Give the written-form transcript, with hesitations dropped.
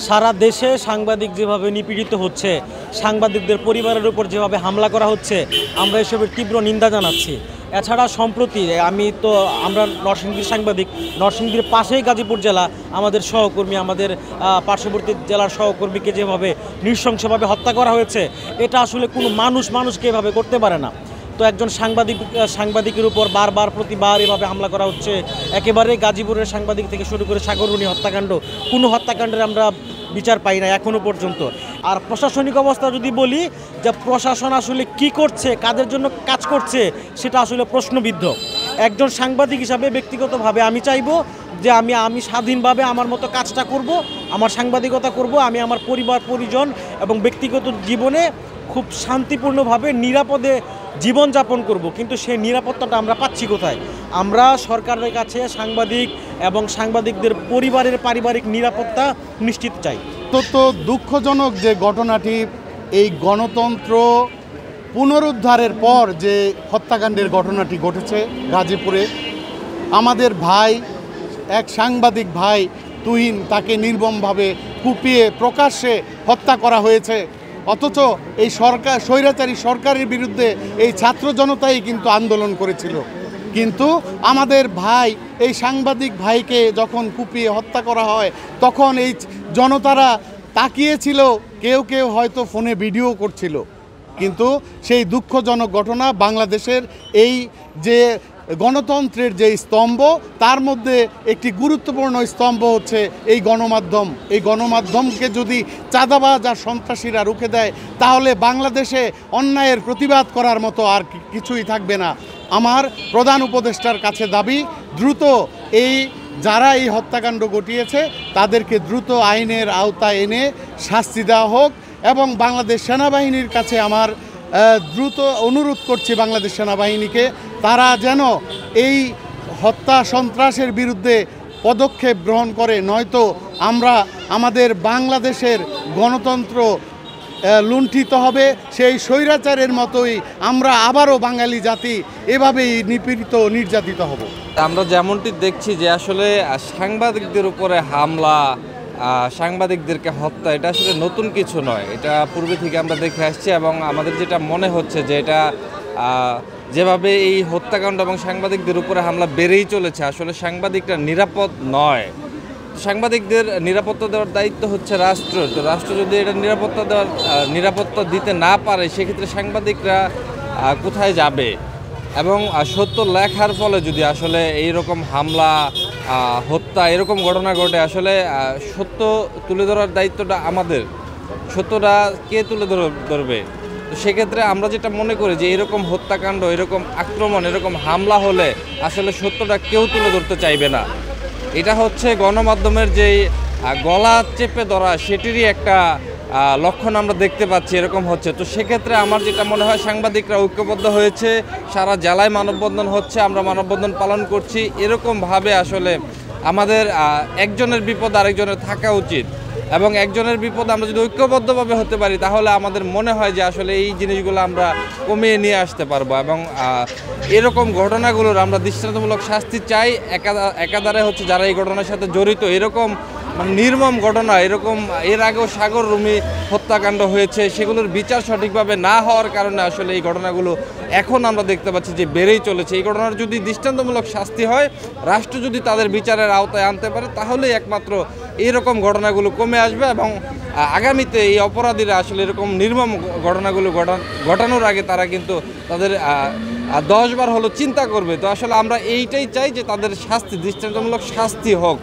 সারা দেশে সাংবাদিক যেভাবে নিপীড়িত হচ্ছে, সাংবাদিকদের পরিবারের উপর যেভাবে হামলা করা হচ্ছে, আমরা এসবের তীব্র নিন্দা জানাচ্ছি। এছাড়া সম্প্রতি আমরা নরসিংদীর সাংবাদিক, নরসিংদীর পাশেই গাজীপুর জেলা, আমাদের সহকর্মী, আমাদের পার্শ্ববর্তী জেলার সহকর্মীকে যেভাবে নৃশংসভাবে হত্যা করা হয়েছে, এটা আসলে কোনো মানুষকে এভাবে করতে পারে না। তো একজন সাংবাদিকের উপর প্রতিবার এভাবে হামলা করা হচ্ছে। একেবারে গাজীপুরের সাংবাদিক থেকে শুরু করে সাগররুনি হত্যাকাণ্ড, কোনো হত্যাকাণ্ডের আমরা বিচার পাই না এখনও পর্যন্ত। আর প্রশাসনিক অবস্থা যদি বলি, যে প্রশাসন আসলে কি করছে, কাদের জন্য কাজ করছে, সেটা আসলে প্রশ্নবিদ্ধ। একজন সাংবাদিক হিসাবে ব্যক্তিগতভাবে আমি চাইবো যে আমি স্বাধীনভাবে আমার মতো কাজটা করব, আমার সাংবাদিকতা করব, আমি আমার পরিবার পরিজন এবং ব্যক্তিগত জীবনে খুব শান্তিপূর্ণভাবে নিরাপদে জীবনযাপন করব। কিন্তু সেই নিরাপত্তাটা আমরা পাচ্ছি কোথায়? আমরা সরকারের কাছে সাংবাদিক এবং সাংবাদিকদের পরিবারের পারিবারিক নিরাপত্তা নিশ্চিত চাই। অত্যন্ত দুঃখজনক যে ঘটনাটি, এই গণতন্ত্র পুনরুদ্ধারের পর যে হত্যাকাণ্ডের ঘটনাটি ঘটেছে গাজীপুরে, আমাদের ভাই, এক সাংবাদিক ভাই তুহিন, তাকে নির্মমভাবে কুপিয়ে প্রকাশ্যে হত্যা করা হয়েছে। অথচ এই স্বৈরাচারী সরকারের বিরুদ্ধে এই ছাত্র জনতাই কিন্তু আন্দোলন করেছিল। কিন্তু আমাদের ভাই, এই সাংবাদিক ভাইকে যখন কুপিয়ে হত্যা করা হয়, তখন এই জনতারা তাকিয়েছিল, কেউ হয়তো ফোনে ভিডিও করছিল। কিন্তু সেই দুঃখজনক ঘটনা, বাংলাদেশের এই যে গণতন্ত্রের যে স্তম্ভ, তার মধ্যে একটি গুরুত্বপূর্ণ স্তম্ভ হচ্ছে এই গণমাধ্যম। এই গণমাধ্যমকে যদি চাঁদাবাজ আর সন্ত্রাসীরা রুখে দেয়, তাহলে বাংলাদেশে অন্যায়ের প্রতিবাদ করার মতো আর কিছুই থাকবে না। আমার প্রধান উপদেষ্টার কাছে দাবি, দ্রুত যারা এই হত্যাকাণ্ড ঘটিয়েছে তাদেরকে দ্রুত আইনের আওতায় এনে শাস্তি দেওয়া হোক। এবং বাংলাদেশ সেনাবাহিনীর কাছে আমার দ্রুত অনুরোধ করছি বাংলাদেশ সেনাবাহিনীকে, তারা যেন এই হত্যা সন্ত্রাসের বিরুদ্ধে পদক্ষেপ গ্রহণ করে, নয়তো আমরা আমাদের বাংলাদেশের গণতন্ত্র লুণ্ঠিত হবে। সেই স্বৈরাচারের মতোই আমরা আবারও বাঙালি জাতি এভাবেই নিপীড়িত নির্যাতিত হব। আমরা যেমনটি দেখছি যে আসলে সাংবাদিকদের উপরে হামলা, সাংবাদিকদেরকে হত্যা, এটা আসলে নতুন কিছু নয়, এটা পূর্বে থেকে আমরা দেখে আসছি। এবং আমাদের যেটা মনে হচ্ছে যে এটা যেভাবে এই হত্যাকাণ্ড এবং সাংবাদিকদের উপরে হামলা বেড়েই চলেছে, আসলে সাংবাদিকরা নিরাপদ নয়। সাংবাদিকদের নিরাপত্তা দেওয়ার দায়িত্ব হচ্ছে রাষ্ট্র। তো রাষ্ট্র যদি এটা নিরাপত্তা দিতে না পারে, সেক্ষেত্রে সাংবাদিকরা কোথায় যাবে? এবং সত্য লেখার ফলে যদি আসলে এইরকম হামলা, হত্যা, এরকম ঘটনা ঘটে, আসলে সত্য তুলে ধরার দায়িত্বটা আমাদের। সত্যটা কে তুলে ধরবে? তো সেক্ষেত্রে আমরা যেটা মনে করি যে এরকম হত্যাকাণ্ড, এরকম আক্রমণ, এরকম হামলা হলে আসলে সত্যটা কেউ তুলে ধরতে চাইবে না। এটা হচ্ছে গণমাধ্যমের যেই গলা চেপে ধরা, সেটিরই একটা লক্ষণ আমরা দেখতে পাচ্ছি, এরকম হচ্ছে। তো সেক্ষেত্রে আমার যেটা মনে হয়, সাংবাদিকরা ঐক্যবদ্ধ হয়েছে, সারা জেলায় মানববন্ধন হচ্ছে, আমরা মানববন্ধন পালন করছি। এরকমভাবে আসলে আমাদের একজনের বিপদ আরেকজনের থাকা উচিত, এবং একজনের বিপদ আমরা যদি ঐক্যবদ্ধভাবে হতে পারি, তাহলে আমাদের মনে হয় যে আসলে এই জিনিসগুলো আমরা কমিয়ে নিয়ে আসতে পারবো। এবং এরকম ঘটনাগুলোর আমরা দৃষ্টান্তমূলক শাস্তি চাই। একাধারে হচ্ছে যারা এই ঘটনার সাথে জড়িত, এরকম নির্মম ঘটনা, এরকম এর আগেও সাগররুনি হত্যাকাণ্ড হয়েছে, সেগুলোর বিচার সঠিকভাবে না হওয়ার কারণে আসলে এই ঘটনাগুলো এখন আমরা দেখতে পাচ্ছি যে বেড়েই চলেছে। এই ঘটনার যদি দৃষ্টান্তমূলক শাস্তি হয়, রাষ্ট্র যদি তাদের বিচারের আওতায় আনতে পারে, তাহলেই একমাত্র এইরকম ঘটনাগুলো কমে আসবে। এবং আগামীতে এই অপরাধীরা আসলে এরকম নির্মম ঘটনাগুলো ঘটানোর আগে তারা কিন্তু তাদের 10 বার হলো চিন্তা করবে। তো আসলে আমরা এইটাই চাই যে তাদের শাস্তি, দৃষ্টান্তমূলক শাস্তি হোক।